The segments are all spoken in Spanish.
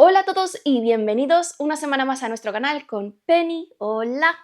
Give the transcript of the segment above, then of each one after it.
Hola a todos y bienvenidos una semana más a nuestro canal con Penny. Hola.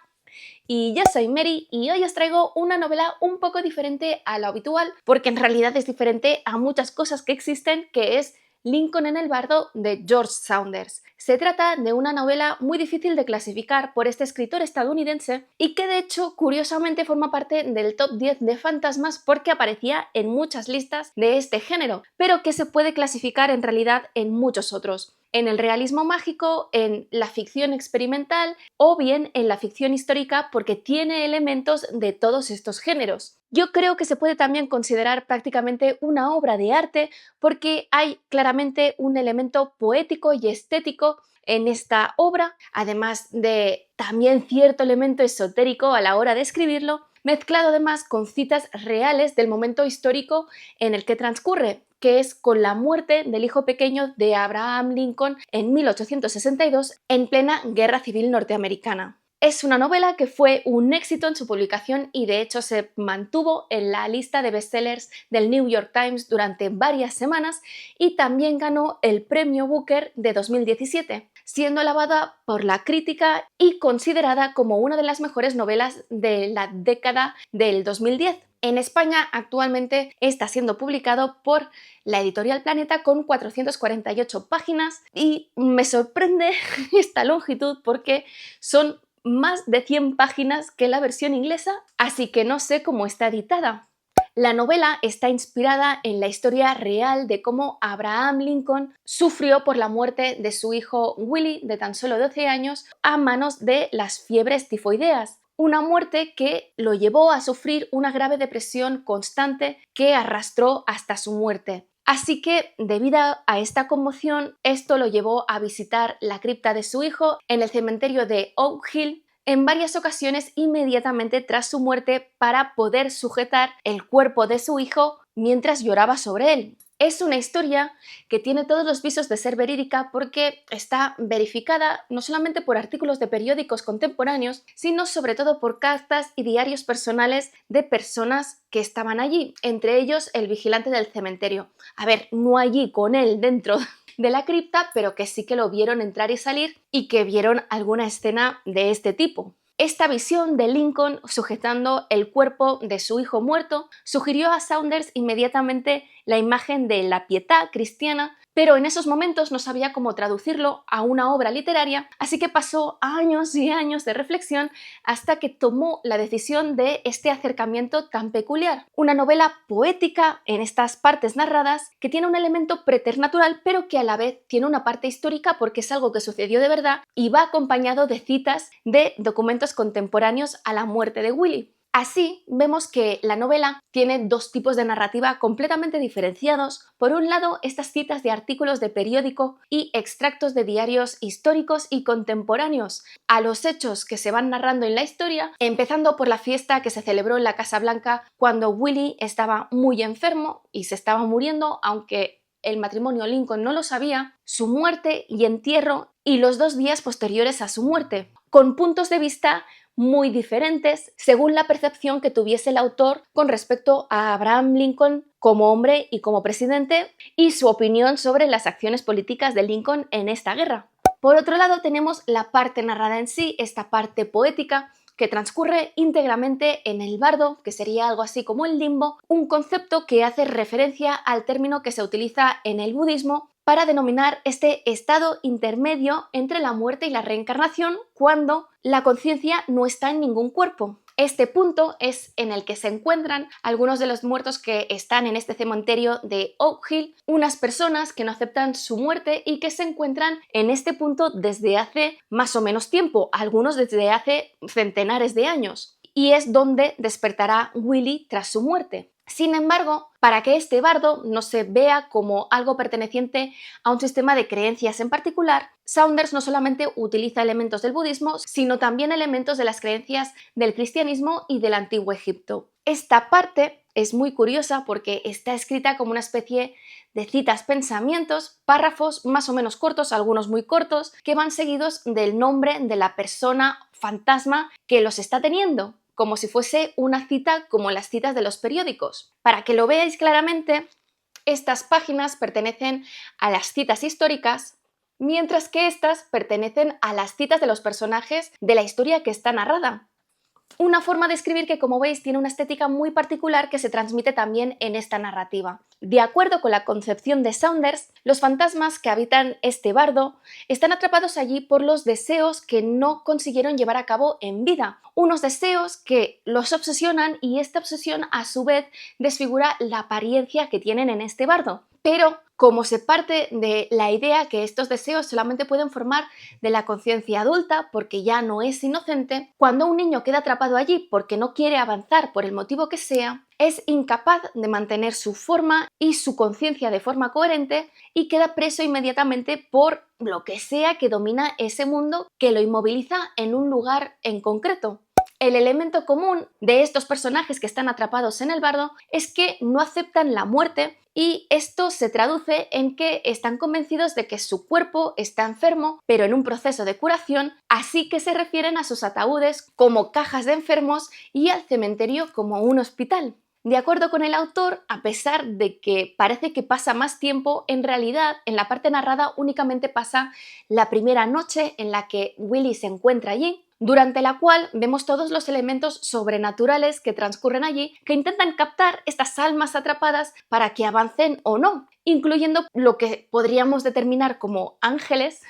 Y yo soy Mary y hoy os traigo una novela un poco diferente a lo habitual, porque en realidad es diferente a muchas cosas que existen, que es Lincoln en el bardo de George Saunders. Se trata de una novela muy difícil de clasificar por este escritor estadounidense y que de hecho curiosamente forma parte del top 10 de fantasmas porque aparecía en muchas listas de este género, pero que se puede clasificar en realidad en muchos otros. En el realismo mágico, en la ficción experimental o bien en la ficción histórica porque tiene elementos de todos estos géneros. Yo creo que se puede también considerar prácticamente una obra de arte porque hay claramente un elemento poético y estético en esta obra, además de también cierto elemento esotérico a la hora de escribirlo, mezclado además con citas reales del momento histórico en el que transcurre, que es con la muerte del hijo pequeño de Abraham Lincoln en 1862 en plena Guerra Civil Norteamericana. Es una novela que fue un éxito en su publicación y de hecho se mantuvo en la lista de bestsellers del New York Times durante varias semanas y también ganó el premio Booker de 2017, siendo alabada por la crítica y considerada como una de las mejores novelas de la década del 2010. En España actualmente está siendo publicado por la editorial Planeta con 448 páginas y me sorprende esta longitud porque son más de 100 páginas que la versión inglesa, así que no sé cómo está editada. La novela está inspirada en la historia real de cómo Abraham Lincoln sufrió por la muerte de su hijo Willie, de tan solo 12 años, a manos de las fiebres tifoideas. Una muerte que lo llevó a sufrir una grave depresión constante que arrastró hasta su muerte. Así que, debido a esta conmoción, esto lo llevó a visitar la cripta de su hijo en el cementerio de Oak Hill en varias ocasiones inmediatamente tras su muerte para poder sujetar el cuerpo de su hijo mientras lloraba sobre él. Es una historia que tiene todos los visos de ser verídica porque está verificada no solamente por artículos de periódicos contemporáneos, sino sobre todo por cartas y diarios personales de personas que estaban allí, entre ellos el vigilante del cementerio. A ver, no allí con él dentro de la cripta, pero que sí que lo vieron entrar y salir y que vieron alguna escena de este tipo. Esta visión de Lincoln sujetando el cuerpo de su hijo muerto sugirió a Saunders inmediatamente la imagen de la pietà cristiana, pero en esos momentos no sabía cómo traducirlo a una obra literaria, así que pasó años y años de reflexión hasta que tomó la decisión de este acercamiento tan peculiar. Una novela poética en estas partes narradas que tiene un elemento preternatural, pero que a la vez tiene una parte histórica porque es algo que sucedió de verdad y va acompañado de citas de documentos contemporáneos a la muerte de Willie. Así, vemos que la novela tiene dos tipos de narrativa completamente diferenciados. Por un lado, estas citas de artículos de periódico y extractos de diarios históricos y contemporáneos a los hechos que se van narrando en la historia, empezando por la fiesta que se celebró en la Casa Blanca cuando Willie estaba muy enfermo y se estaba muriendo, aunque el matrimonio Lincoln no lo sabía, su muerte y entierro y los 2 días posteriores a su muerte, con puntos de vista muy diferentes según la percepción que tuviese el autor con respecto a Abraham Lincoln como hombre y como presidente y su opinión sobre las acciones políticas de Lincoln en esta guerra. Por otro lado tenemos la parte narrada en sí, esta parte poética que transcurre íntegramente en el bardo, que sería algo así como el limbo, un concepto que hace referencia al término que se utiliza en el budismo para denominar este estado intermedio entre la muerte y la reencarnación cuando la conciencia no está en ningún cuerpo. Este punto es en el que se encuentran algunos de los muertos que están en este cementerio de Oak Hill, unas personas que no aceptan su muerte y que se encuentran en este punto desde hace más o menos tiempo, algunos desde hace centenares de años, y es donde despertará Willie tras su muerte. Sin embargo, para que este bardo no se vea como algo perteneciente a un sistema de creencias en particular, Saunders no solamente utiliza elementos del budismo, sino también elementos de las creencias del cristianismo y del antiguo Egipto. Esta parte es muy curiosa porque está escrita como una especie de citas pensamientos, párrafos más o menos cortos, algunos muy cortos, que van seguidos del nombre de la persona fantasma que los está teniendo, como si fuese una cita como las citas de los periódicos. Para que lo veáis claramente, estas páginas pertenecen a las citas históricas, mientras que estas pertenecen a las citas de los personajes de la historia que está narrada. Una forma de escribir que, como veis, tiene una estética muy particular que se transmite también en esta narrativa. De acuerdo con la concepción de Saunders, los fantasmas que habitan este bardo están atrapados allí por los deseos que no consiguieron llevar a cabo en vida, unos deseos que los obsesionan y esta obsesión a su vez desfigura la apariencia que tienen en este bardo. Pero como se parte de la idea que estos deseos solamente pueden formar de la conciencia adulta porque ya no es inocente, cuando un niño queda atrapado allí porque no quiere avanzar por el motivo que sea, es incapaz de mantener su forma y su conciencia de forma coherente y queda preso inmediatamente por lo que sea que domina ese mundo que lo inmoviliza en un lugar en concreto. El elemento común de estos personajes que están atrapados en el bardo es que no aceptan la muerte y esto se traduce en que están convencidos de que su cuerpo está enfermo, pero en un proceso de curación, así que se refieren a sus ataúdes como cajas de enfermos y al cementerio como un hospital. De acuerdo con el autor, a pesar de que parece que pasa más tiempo, en realidad en la parte narrada únicamente pasa la primera noche en la que Willy se encuentra allí, durante la cual vemos todos los elementos sobrenaturales que transcurren allí, que intentan captar estas almas atrapadas para que avancen o no, incluyendo lo que podríamos determinar como ángeles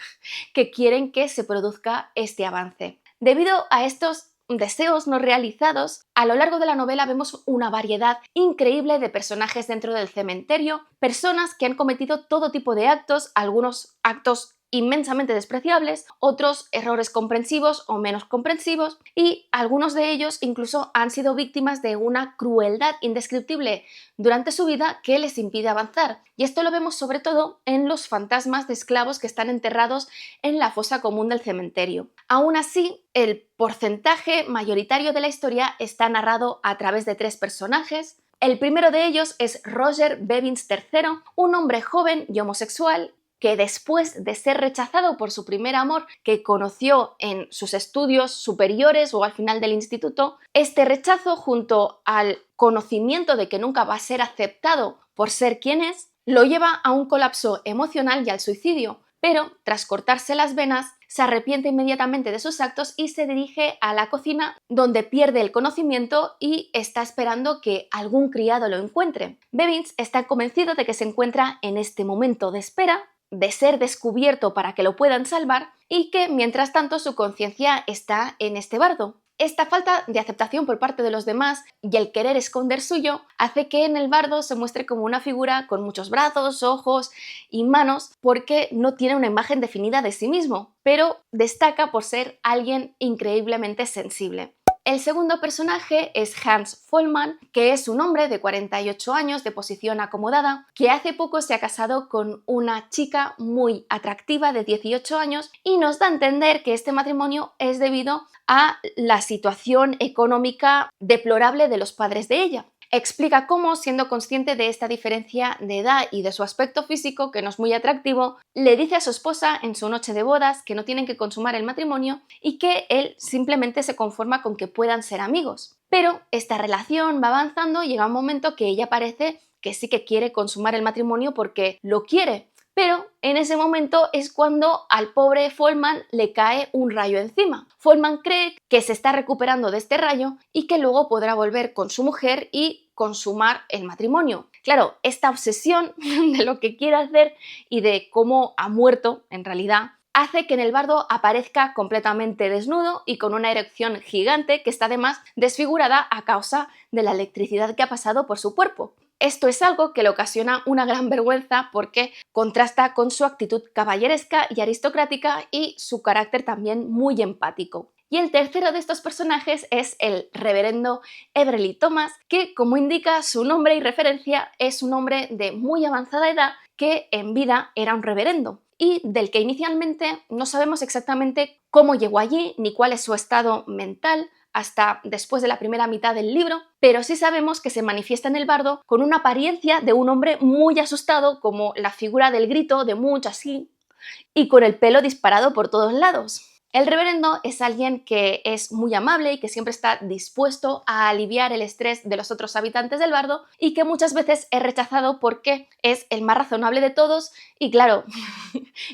que quieren que se produzca este avance. Debido a estos deseos no realizados, a lo largo de la novela vemos una variedad increíble de personajes dentro del cementerio, personas que han cometido todo tipo de actos, algunos actos inmensamente despreciables, otros errores comprensivos o menos comprensivos, y algunos de ellos incluso han sido víctimas de una crueldad indescriptible durante su vida que les impide avanzar. Y esto lo vemos sobre todo en los fantasmas de esclavos que están enterrados en la fosa común del cementerio. Aún así, el porcentaje mayoritario de la historia está narrado a través de 3 personajes. El primero de ellos es Roger Bevins III, un hombre joven y homosexual que después de ser rechazado por su primer amor que conoció en sus estudios superiores o al final del instituto, este rechazo junto al conocimiento de que nunca va a ser aceptado por ser quien es, lo lleva a un colapso emocional y al suicidio, pero tras cortarse las venas se arrepiente inmediatamente de sus actos y se dirige a la cocina donde pierde el conocimiento y está esperando que algún criado lo encuentre. Bevins está convencido de que se encuentra en este momento de espera, de ser descubierto para que lo puedan salvar y que mientras tanto su conciencia está en este bardo. Esta falta de aceptación por parte de los demás y el querer esconder suyo hace que en el bardo se muestre como una figura con muchos brazos, ojos y manos porque no tiene una imagen definida de sí mismo, pero destaca por ser alguien increíblemente sensible. El segundo personaje es Hans Vollmann, que es un hombre de 48 años de posición acomodada, que hace poco se ha casado con una chica muy atractiva de 18 años y nos da a entender que este matrimonio es debido a la situación económica deplorable de los padres de ella. Explica cómo, siendo consciente de esta diferencia de edad y de su aspecto físico, que no es muy atractivo, le dice a su esposa en su noche de bodas que no tienen que consumar el matrimonio y que él simplemente se conforma con que puedan ser amigos. Pero esta relación va avanzando y llega un momento que ella parece que sí que quiere consumar el matrimonio porque lo quiere. Pero en ese momento es cuando al pobre Vollmann le cae un rayo encima. Vollmann cree que se está recuperando de este rayo y que luego podrá volver con su mujer y consumar el matrimonio. Claro, esta obsesión de lo que quiere hacer y de cómo ha muerto en realidad hace que en el bardo aparezca completamente desnudo y con una erección gigante que está además desfigurada a causa de la electricidad que ha pasado por su cuerpo. Esto es algo que le ocasiona una gran vergüenza porque contrasta con su actitud caballeresca y aristocrática y su carácter también muy empático. Y el tercero de estos personajes es el reverendo Everly Thomas, que, como indica su nombre y referencia, es un hombre de muy avanzada edad que en vida era un reverendo y del que inicialmente no sabemos exactamente cómo llegó allí ni cuál es su estado mental hasta después de la primera mitad del libro, pero sí sabemos que se manifiesta en el bardo con una apariencia de un hombre muy asustado, como la figura del grito de Munch así, y con el pelo disparado por todos lados. El reverendo es alguien que es muy amable y que siempre está dispuesto a aliviar el estrés de los otros habitantes del bardo y que muchas veces es rechazado porque es el más razonable de todos y claro,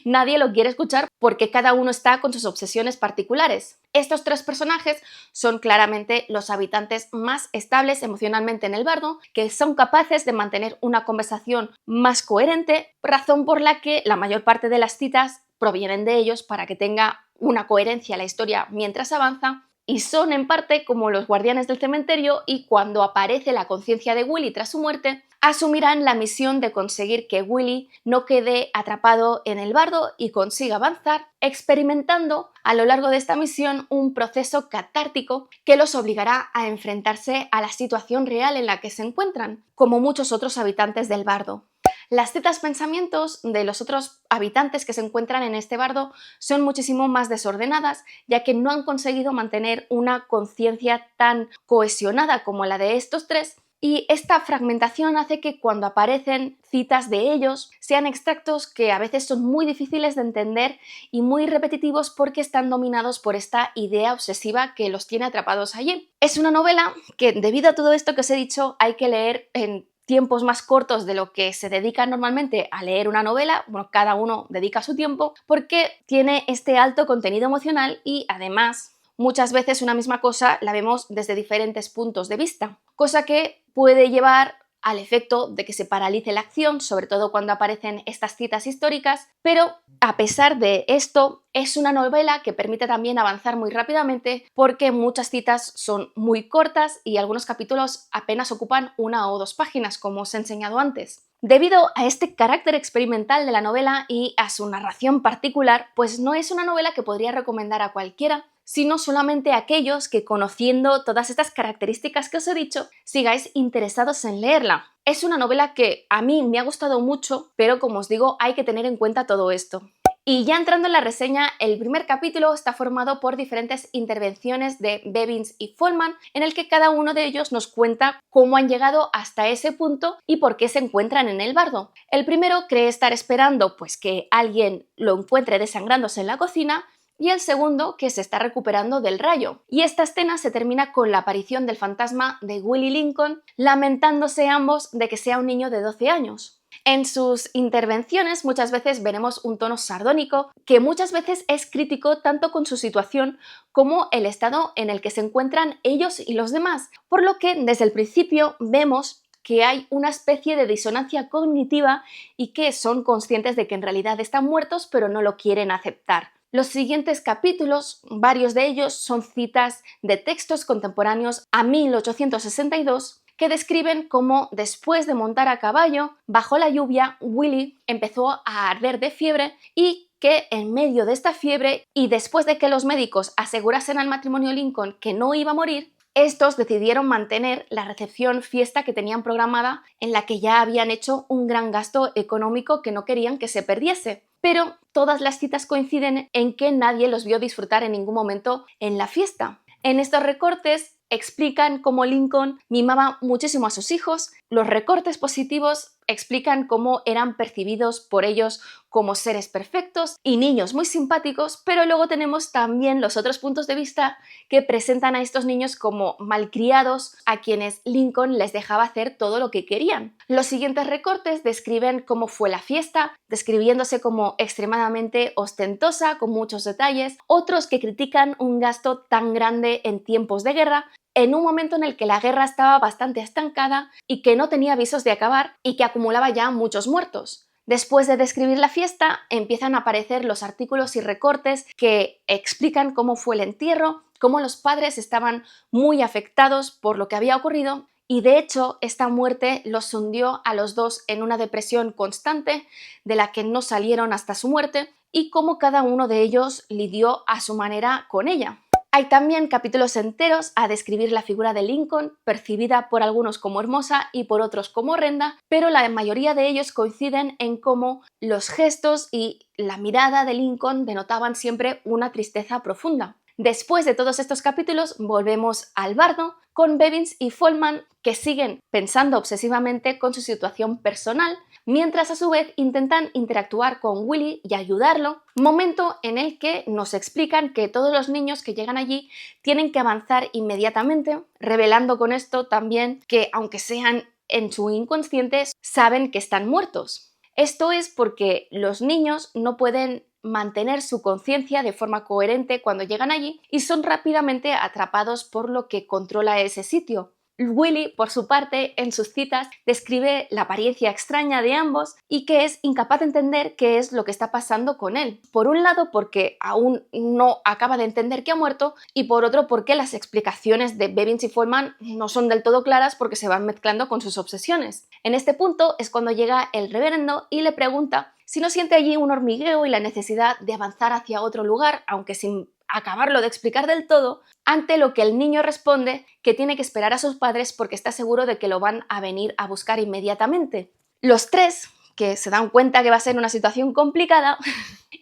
nadie lo quiere escuchar porque cada uno está con sus obsesiones particulares. Estos tres personajes son claramente los habitantes más estables emocionalmente en el bardo, que son capaces de mantener una conversación más coherente, razón por la que la mayor parte de las citas provienen de ellos para que tenga una coherencia la historia mientras avanza, y son en parte como los guardianes del cementerio y cuando aparece la conciencia de Willy tras su muerte, asumirán la misión de conseguir que Willy no quede atrapado en el bardo y consiga avanzar, experimentando a lo largo de esta misión un proceso catártico que los obligará a enfrentarse a la situación real en la que se encuentran, como muchos otros habitantes del bardo. Las citas pensamientos de los otros habitantes que se encuentran en este bardo son muchísimo más desordenadas, ya que no han conseguido mantener una conciencia tan cohesionada como la de estos tres, y esta fragmentación hace que cuando aparecen citas de ellos sean extractos que a veces son muy difíciles de entender y muy repetitivos porque están dominados por esta idea obsesiva que los tiene atrapados allí. Es una novela que, debido a todo esto que os he dicho, hay que leer en tiempos más cortos de lo que se dedica normalmente a leer una novela, bueno, cada uno dedica su tiempo, porque tiene este alto contenido emocional y además muchas veces una misma cosa la vemos desde diferentes puntos de vista, cosa que puede llevar al efecto de que se paralice la acción, sobre todo cuando aparecen estas citas históricas, pero a pesar de esto, es una novela que permite también avanzar muy rápidamente porque muchas citas son muy cortas y algunos capítulos apenas ocupan 1 o 2 páginas, como os he enseñado antes. Debido a este carácter experimental de la novela y a su narración particular, pues no es una novela que podría recomendar a cualquiera, sino solamente a aquellos que, conociendo todas estas características que os he dicho, sigáis interesados en leerla. Es una novela que a mí me ha gustado mucho, pero como os digo, hay que tener en cuenta todo esto. Y ya entrando en la reseña, el primer capítulo está formado por diferentes intervenciones de Bevins y Follman, en el que cada uno de ellos nos cuenta cómo han llegado hasta ese punto y por qué se encuentran en el bardo. El primero cree estar esperando pues que alguien lo encuentre desangrándose en la cocina, y el segundo que se está recuperando del rayo. Y esta escena se termina con la aparición del fantasma de Willie Lincoln, lamentándose ambos de que sea un niño de 12 años. En sus intervenciones muchas veces veremos un tono sardónico que muchas veces es crítico tanto con su situación como el estado en el que se encuentran ellos y los demás, por lo que desde el principio vemos que hay una especie de disonancia cognitiva y que son conscientes de que en realidad están muertos pero no lo quieren aceptar. Los siguientes capítulos, varios de ellos, son citas de textos contemporáneos a 1862 que describen cómo después de montar a caballo, bajo la lluvia, Willy empezó a arder de fiebre y que en medio de esta fiebre y después de que los médicos asegurasen al matrimonio Lincoln que no iba a morir, estos decidieron mantener la recepción fiesta que tenían programada, en la que ya habían hecho un gran gasto económico que no querían que se perdiese. Pero todas las citas coinciden en que nadie los vio disfrutar en ningún momento en la fiesta. En estos recortes explican cómo Lincoln mimaba muchísimo a sus hijos. Los recortes positivos explican cómo eran percibidos por ellos como seres perfectos y niños muy simpáticos, pero luego tenemos también los otros puntos de vista que presentan a estos niños como malcriados a quienes Lincoln les dejaba hacer todo lo que querían. Los siguientes recortes describen cómo fue la fiesta, describiéndose como extremadamente ostentosa, con muchos detalles, otros que critican un gasto tan grande en tiempos de guerra, en un momento en el que la guerra estaba bastante estancada y que no tenía visos de acabar y que acumulaba ya muchos muertos. Después de describir la fiesta, empiezan a aparecer los artículos y recortes que explican cómo fue el entierro, cómo los padres estaban muy afectados por lo que había ocurrido y de hecho esta muerte los hundió a los dos en una depresión constante de la que no salieron hasta su muerte y cómo cada uno de ellos lidió a su manera con ella. Hay también capítulos enteros a describir la figura de Lincoln, percibida por algunos como hermosa y por otros como horrenda, pero la mayoría de ellos coinciden en cómo los gestos y la mirada de Lincoln denotaban siempre una tristeza profunda. Después de todos estos capítulos volvemos al bardo con Bevins y Follman que siguen pensando obsesivamente con su situación personal, mientras a su vez intentan interactuar con Willy y ayudarlo, momento en el que nos explican que todos los niños que llegan allí tienen que avanzar inmediatamente, revelando con esto también que, aunque sean en su inconsciente, saben que están muertos. Esto es porque los niños no pueden mantener su conciencia de forma coherente cuando llegan allí y son rápidamente atrapados por lo que controla ese sitio. Willy, por su parte, en sus citas, describe la apariencia extraña de ambos y que es incapaz de entender qué es lo que está pasando con él. Por un lado, porque aún no acaba de entender que ha muerto, y por otro, porque las explicaciones de Bevins y Foreman no son del todo claras porque se van mezclando con sus obsesiones. En este punto es cuando llega el reverendo y le pregunta si no siente allí un hormigueo y la necesidad de avanzar hacia otro lugar, aunque sin acabarlo de explicar del todo, ante lo que el niño responde que tiene que esperar a sus padres porque está seguro de que lo van a venir a buscar inmediatamente. Los tres, que se dan cuenta que va a ser una situación complicada,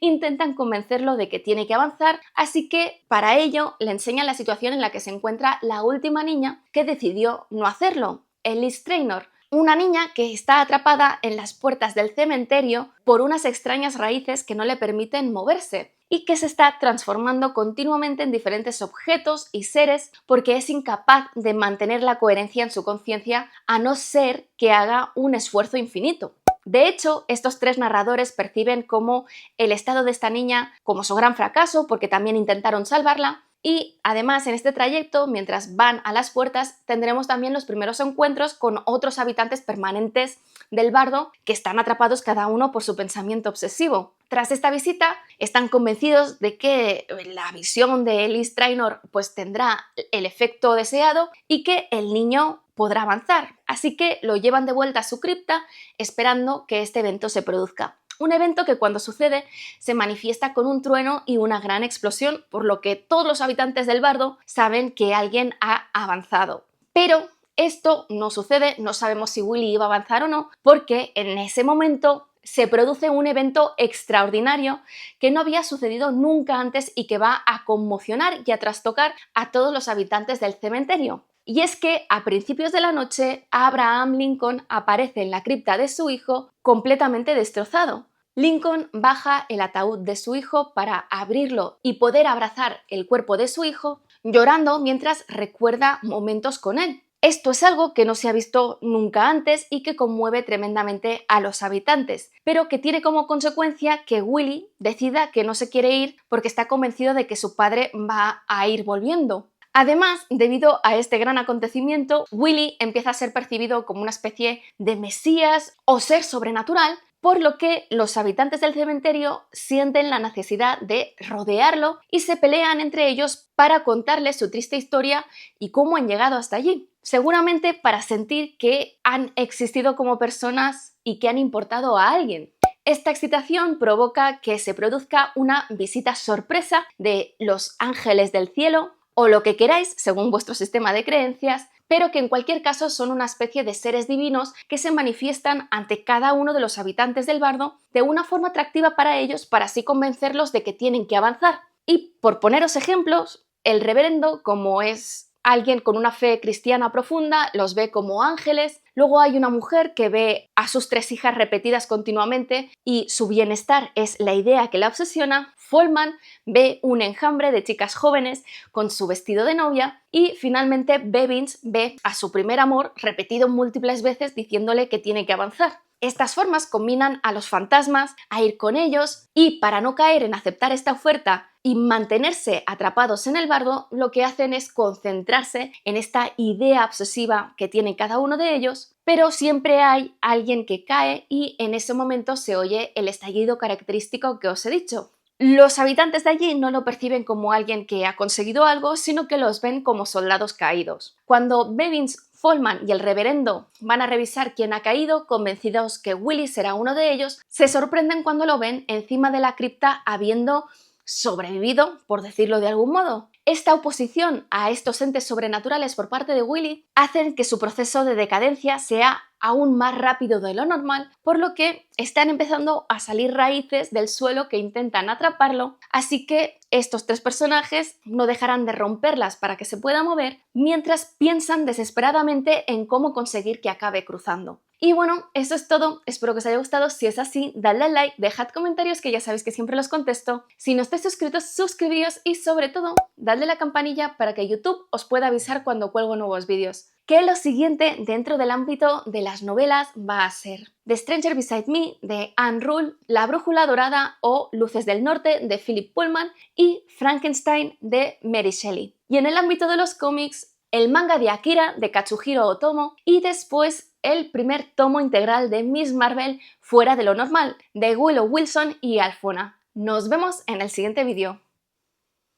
intentan convencerlo de que tiene que avanzar, así que para ello le enseñan la situación en la que se encuentra la última niña que decidió no hacerlo, Ellis Traynor, una niña que está atrapada en las puertas del cementerio por unas extrañas raíces que no le permiten moverse y que se está transformando continuamente en diferentes objetos y seres porque es incapaz de mantener la coherencia en su conciencia a no ser que haga un esfuerzo infinito. De hecho, estos tres narradores perciben como el estado de esta niña como su gran fracaso porque también intentaron salvarla. Y además en este trayecto, mientras van a las puertas, tendremos también los primeros encuentros con otros habitantes permanentes del bardo que están atrapados cada uno por su pensamiento obsesivo. Tras esta visita, están convencidos de que la visión de Ellis Traynor pues tendrá el efecto deseado y que el niño podrá avanzar. Así que lo llevan de vuelta a su cripta esperando que este evento se produzca. Un evento que cuando sucede se manifiesta con un trueno y una gran explosión, por lo que todos los habitantes del bardo saben que alguien ha avanzado. Pero esto no sucede, no sabemos si Willy iba a avanzar o no, porque en ese momento se produce un evento extraordinario que no había sucedido nunca antes y que va a conmocionar y a trastocar a todos los habitantes del cementerio. Y es que a principios de la noche Abraham Lincoln aparece en la cripta de su hijo completamente destrozado. Lincoln baja el ataúd de su hijo para abrirlo y poder abrazar el cuerpo de su hijo, llorando mientras recuerda momentos con él. Esto es algo que no se ha visto nunca antes y que conmueve tremendamente a los habitantes, pero que tiene como consecuencia que Willy decida que no se quiere ir porque está convencido de que su padre va a ir volviendo. Además, debido a este gran acontecimiento, Willy empieza a ser percibido como una especie de mesías o ser sobrenatural, por lo que los habitantes del cementerio sienten la necesidad de rodearlo y se pelean entre ellos para contarle su triste historia y cómo han llegado hasta allí. Seguramente para sentir que han existido como personas y que han importado a alguien. Esta excitación provoca que se produzca una visita sorpresa de los ángeles del cielo, o lo que queráis según vuestro sistema de creencias, pero que en cualquier caso son una especie de seres divinos que se manifiestan ante cada uno de los habitantes del bardo de una forma atractiva para ellos para así convencerlos de que tienen que avanzar. Y por poneros ejemplos, el reverendo, como es alguien con una fe cristiana profunda, los ve como ángeles. Luego hay una mujer que ve a sus tres hijas repetidas continuamente y su bienestar es la idea que la obsesiona. Foreman ve un enjambre de chicas jóvenes con su vestido de novia y finalmente Bevins ve a su primer amor repetido múltiples veces diciéndole que tiene que avanzar. Estas formas combinan a los fantasmas a ir con ellos y para no caer en aceptar esta oferta y mantenerse atrapados en el bardo, lo que hacen es concentrarse en esta idea obsesiva que tiene cada uno de ellos, pero siempre hay alguien que cae y en ese momento se oye el estallido característico que os he dicho. Los habitantes de allí no lo perciben como alguien que ha conseguido algo, sino que los ven como soldados caídos. Cuando Bevins, Foreman y el reverendo van a revisar quién ha caído, convencidos que Willy será uno de ellos, se sorprenden cuando lo ven encima de la cripta habiendo sobrevivido, por decirlo de algún modo. Esta oposición a estos entes sobrenaturales por parte de Willy hacen que su proceso de decadencia sea aún más rápido de lo normal, por lo que están empezando a salir raíces del suelo que intentan atraparlo, así que estos tres personajes no dejarán de romperlas para que se pueda mover, mientras piensan desesperadamente en cómo conseguir que acabe cruzando. Y bueno, eso es todo, espero que os haya gustado. Si es así, dadle al like, dejad comentarios que ya sabéis que siempre los contesto. Si no estáis suscritos, suscribíos y sobre todo, dadle a la campanilla para que YouTube os pueda avisar cuando cuelgo nuevos vídeos. Que lo siguiente dentro del ámbito de las novelas va a ser The Stranger Beside Me de Anne Rule, La Brújula Dorada o Luces del Norte de Philip Pullman y Frankenstein de Mary Shelley. Y en el ámbito de los cómics, el manga de Akira de Katsuhiro Otomo y después el primer tomo integral de Miss Marvel Fuera de lo Normal de Willow Wilson y Alfona. Nos vemos en el siguiente vídeo.